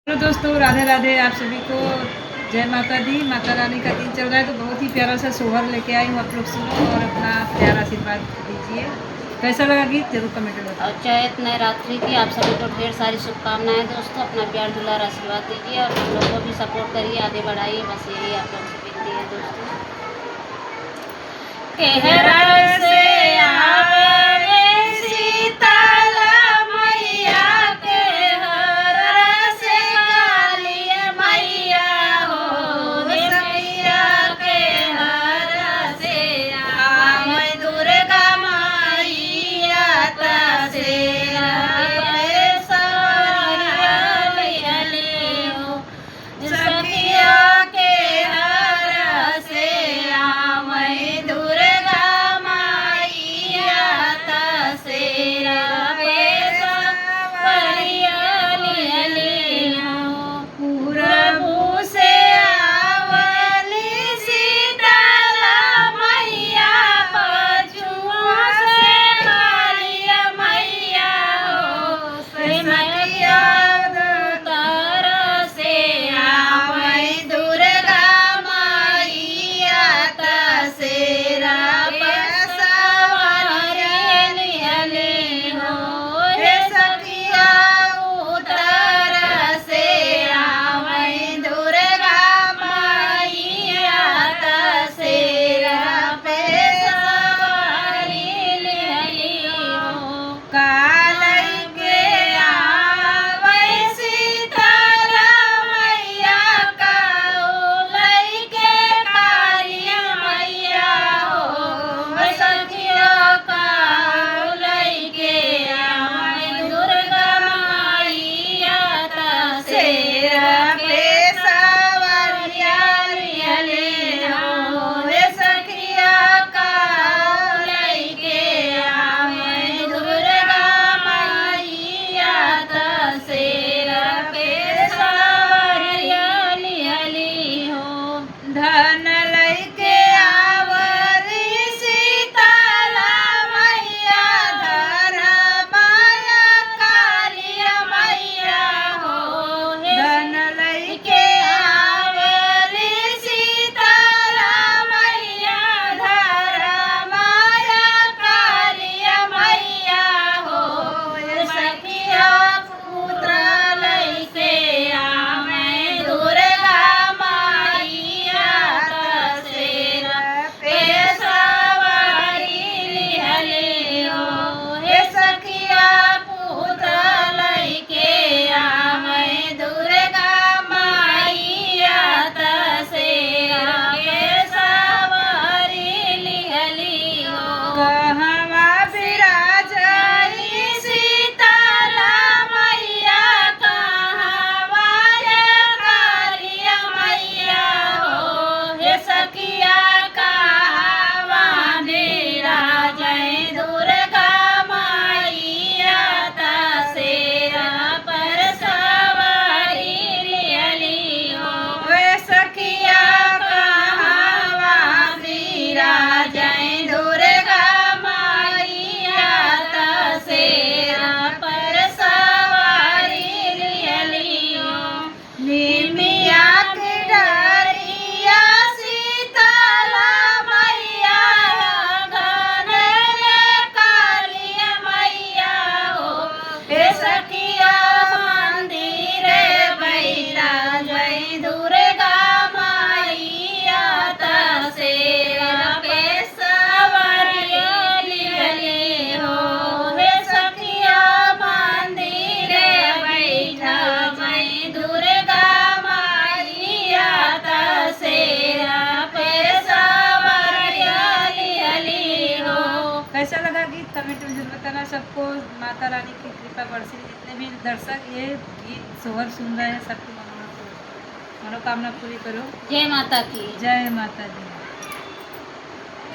Hello दोस्तों, राधे राधे। आप सभी को जय माता दी। माता रानी का दिन चल रहा है तो बहुत ही प्यारा सा सोहर लेके आई हूँ। आप लोग सुनो और अपना प्यार आशीर्वाद दीजिए। कैसा लगा गीत जरूर कमेंट में बताओ। और चैत नवरात्रि की आप सभी को ढेर सारी शुभकामनाएं दोस्तों। अपना प्यार दुलार आशीर्वाद दीजिए और हम लोग को भी सपोर्ट करिए, आगे बढ़ाइए। बस यही आप लोग से विनती है दोस्तों। केहरा से आवे शीतल मैया, केहरा से काली मैया हो। मैया केहरा से आवे दुर्गा मैया, तसेरा सखिया के हर से आवे दुर्गा मैया, तसेरा पूरबू से आवली शीतल मैया, पछुआ से काली मैया हो। सखिया उत्तर से आवे दुर्गा मैया, तसेरा हो। हे सखिया उत्तर से आवे दुर्गा मैया, तसेरा हो। कालई के आवे शीतल मैया, कालई के काली मैया हो। सखिया कालई के आवे दुर्गा मैया, तसेरा हो। हे सखिया कालई के आवे दुर्गा मैया, तसेरा हो। धन लैके आवरी शीतल मैया, धरमाया काली मैया हो। धन लैके आवरी शीतल मैया, धरमाया काली मैया हो। सखिया पुत्र लैके आवे दुर्गा मैया, तसेरा हो। हे सखिया पुत्र लैके आवे दुर्गा मैया, तसेरा हो। कहवा विराजली शीतल मैया, कहवा काली मैया हो। हे सखिया कहवा विराजै दुर्गा मैया, तसेरा हो। हे सखिया कहवा विराजै दुर्गा मैया, तसेरा हो। निमिया के डरिया शीतल मैया, घन काली मैया हो। हे सखिया मंदिर बैठा जय दुर्गा मैया, तसेरा हो। हे सखिया मंदिर बैठा जय दुर्गा मैया, तसेरा हो। कैसा लगा गीत कमेंट में जरूर बताना। सबको माता रानी की कृपा बरसे। जितने भी दर्शक ये गीत सोहर सुन रहे हैं सबकी मनोकामना पूरी करो। जय माता की। जय माता दी।